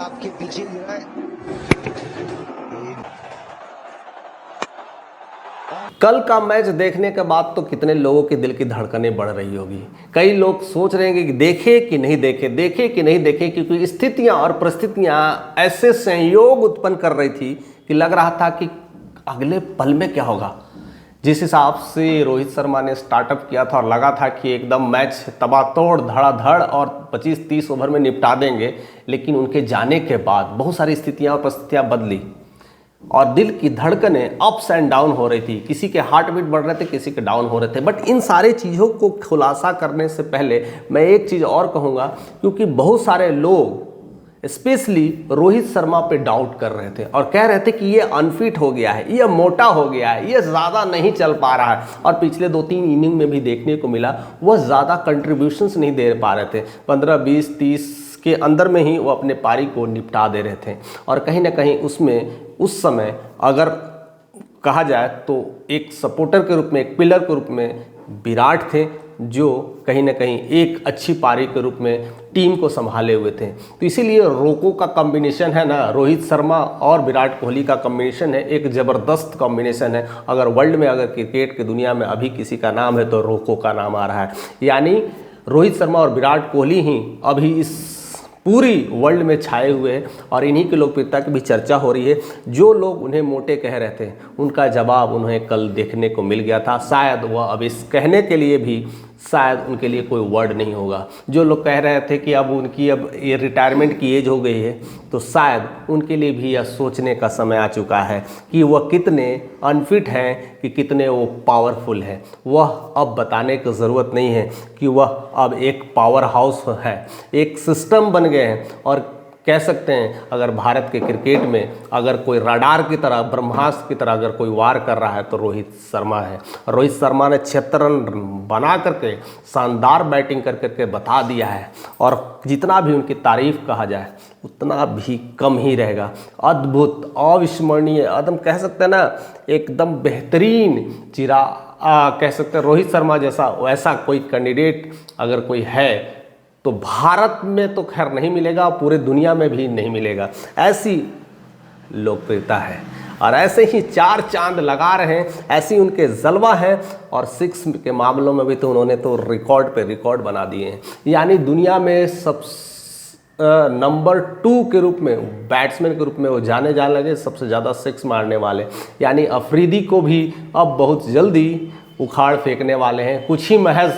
आपके पीछे गिरा है। कल का मैच देखने के बाद तो कितने लोगों के दिल की धड़कनें बढ़ रही होगी। कई लोग सोच रहे हैं कि देखे कि नहीं देखे, देखे कि नहीं देखे, क्योंकि स्थितियां और परिस्थितियां ऐसे संयोग उत्पन्न कर रही थी कि लग रहा था कि अगले पल में क्या होगा। जिस हिसाब से रोहित शर्मा ने स्टार्टअप किया था और लगा था कि एकदम मैच तबातोड़ धड़ाधड़ और 25-30 ओवर में निपटा देंगे, लेकिन उनके जाने के बाद बहुत सारी स्थितियां और परिस्थितियां बदली और दिल की धड़कनें अप्स एंड डाउन हो रही थी। किसी के हार्ट बीट बढ़ रहे थे, किसी के डाउन हो रहे थे। बट इन सारी चीज़ों को खुलासा करने से पहले मैं एक चीज़ और कहूँगा, क्योंकि बहुत सारे लोग स्पेशली रोहित शर्मा पे डाउट कर रहे थे और कह रहे थे कि ये अनफिट हो गया है, ये मोटा हो गया है, ये ज़्यादा नहीं चल पा रहा है। और पिछले 2-3 इनिंग में भी देखने को मिला वह ज़्यादा कंट्रीब्यूशंस नहीं दे पा रहे थे। 15, 20, 30 के अंदर में ही वो अपने पारी को निपटा दे रहे थे। और कहीं ना कहीं उसमें उस समय अगर कहा जाए तो एक सपोर्टर के रूप में, एक पिलर के रूप में विराट थे, जो कहीं ना कहीं एक अच्छी पारी के रूप में टीम को संभाले हुए थे। तो इसीलिए रोको का कॉम्बिनेशन है ना, रोहित शर्मा और विराट कोहली का कॉम्बिनेशन है, एक ज़बरदस्त कॉम्बिनेशन है। अगर वर्ल्ड में, अगर क्रिकेट की दुनिया में अभी किसी का नाम है तो रोको का नाम आ रहा है। यानी रोहित शर्मा और विराट कोहली ही अभी इस पूरी वर्ल्ड में छाए हुए हैं और इन्हीं की लोकप्रियता की भी चर्चा हो रही है। जो लोग उन्हें मोटे कह रहे थे, उनका जवाब उन्हें कल देखने को मिल गया था। शायद वह अब इस कहने के लिए भी शायद उनके लिए कोई वर्ड नहीं होगा। जो लोग कह रहे थे कि अब उनकी अब ये रिटायरमेंट की एज हो गई है, तो शायद उनके लिए भी यह सोचने का समय आ चुका है कि वह कितने अनफिट हैं, कि कितने वो पावरफुल हैं। वह अब बताने की ज़रूरत नहीं है कि वह अब एक पावर हाउस है, एक सिस्टम बन गए हैं। और कह सकते हैं अगर भारत के क्रिकेट में अगर कोई रडार की तरह, ब्रह्मास्त्र की तरह अगर कोई वार कर रहा है तो रोहित शर्मा है। रोहित शर्मा ने 76 रन बना करके शानदार बैटिंग कर करके बता दिया है। और जितना भी उनकी तारीफ कहा जाए उतना भी कम ही रहेगा। अद्भुत, अविस्मरणीय, एकदम कह सकते हैं ना, एकदम बेहतरीन कह सकते हैं रोहित शर्मा जैसा वैसा कोई कैंडिडेट अगर कोई है तो भारत में तो खैर नहीं मिलेगा, पूरे दुनिया में भी नहीं मिलेगा। ऐसी लोकप्रियता है और ऐसे ही 4 चांद लगा रहे हैं, ऐसी उनके जलवा हैं। और 6 के मामलों में भी तो उन्होंने तो रिकॉर्ड पे रिकॉर्ड बना दिए हैं। यानी दुनिया में सब नंबर 2 के रूप में, बैट्समैन के रूप में वो जाने लगे, सबसे ज़्यादा 6 मारने वाले। यानी अफरीदी को भी अब बहुत जल्दी उखाड़ फेंकने वाले हैं। कुछ ही महज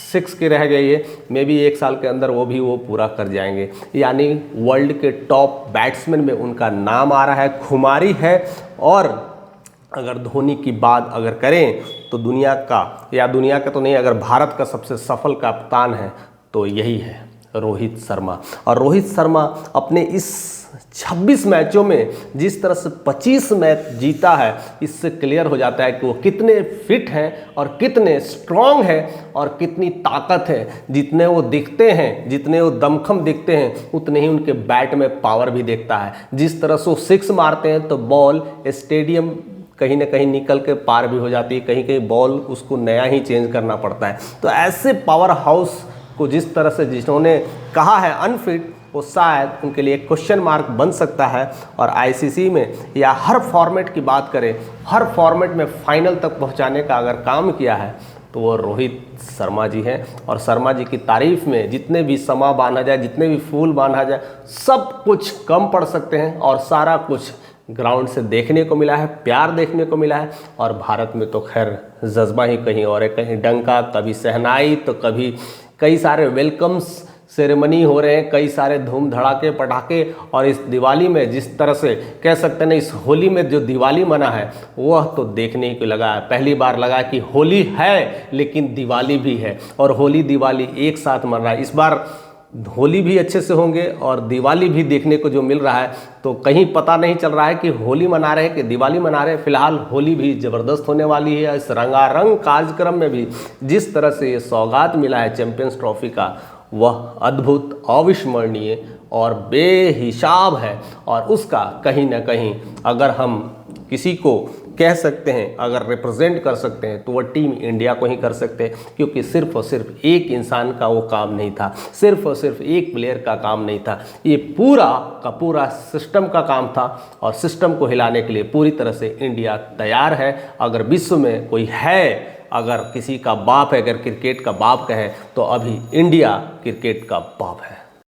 6 की रह गई है, मे बी 1 साल के अंदर वो पूरा कर जाएंगे। यानी वर्ल्ड के टॉप बैट्समैन में उनका नाम आ रहा है, खुमारी है। और अगर धोनी की बात अगर करें तो दुनिया का, या दुनिया का तो नहीं, अगर भारत का सबसे सफल कप्तान है तो यही है रोहित शर्मा। और रोहित शर्मा अपने इस 26 मैचों में जिस तरह से 25 मैच जीता है, इससे क्लियर हो जाता है कि वो कितने फिट हैं और कितने स्ट्रॉन्ग हैं और कितनी ताकत है। जितने वो दिखते हैं, जितने वो दमखम दिखते हैं, उतने ही उनके बैट में पावर भी दिखता है। जिस तरह से वो 6 मारते हैं तो बॉल स्टेडियम कहीं ना कहीं निकल के पार भी हो जाती है, कहीं कहीं बॉल उसको नया ही चेंज करना पड़ता है। तो ऐसे पावर हाउस को जिस तरह से जिन्होंने कहा है अनफिट, वो शायद उनके लिए क्वेश्चन मार्क बन सकता है। और आईसीसी में या हर फॉर्मेट की बात करें, हर फॉर्मेट में फाइनल तक पहुंचाने का अगर काम किया है तो वो रोहित शर्मा जी हैं। और शर्मा जी की तारीफ में जितने भी समा बांधा जाए, जितने भी फूल बांधा जाए, सब कुछ कम पड़ सकते हैं। और सारा कुछ ग्राउंड से देखने को मिला है, प्यार देखने को मिला है। और भारत में तो खैर जज्बा ही कहीं और है, कहीं डंका, कभी शहनाई, तो कभी कई सारे वेलकम्स सेरेमनी हो रहे हैं, कई सारे धूम धड़ाके पटाखे। और इस दिवाली में जिस तरह से कह सकते हैं ना, इस होली में जो दिवाली मना है वह तो देखने को लगा है। पहली बार लगा कि होली है लेकिन दिवाली भी है, और होली दिवाली एक साथ मन रहा है। इस बार होली भी अच्छे से होंगे और दिवाली भी देखने को जो मिल रहा है, तो कहीं पता नहीं चल रहा है कि होली मना रहे हैं कि दिवाली मना रहे हैं। फिलहाल होली भी ज़बरदस्त होने वाली है। इस रंगारंग कार्यक्रम में भी जिस तरह से ये सौगात मिला है चैंपियंस ट्रॉफी का, वह अद्भुत, अविस्मरणीय और बेहिसाब है। और उसका कहीं ना कहीं अगर हम किसी को कह सकते हैं, अगर रिप्रेजेंट कर सकते हैं तो वह टीम इंडिया को ही कर सकते हैं, क्योंकि सिर्फ और सिर्फ एक इंसान का वो काम नहीं था, सिर्फ और सिर्फ एक प्लेयर का काम नहीं था, ये पूरा का पूरा सिस्टम का काम था। और सिस्टम को हिलाने के लिए पूरी तरह से इंडिया तैयार है। अगर विश्व में कोई है, अगर किसी का बाप है, अगर क्रिकेट का बाप कहें तो अभी इंडिया क्रिकेट का बाप है।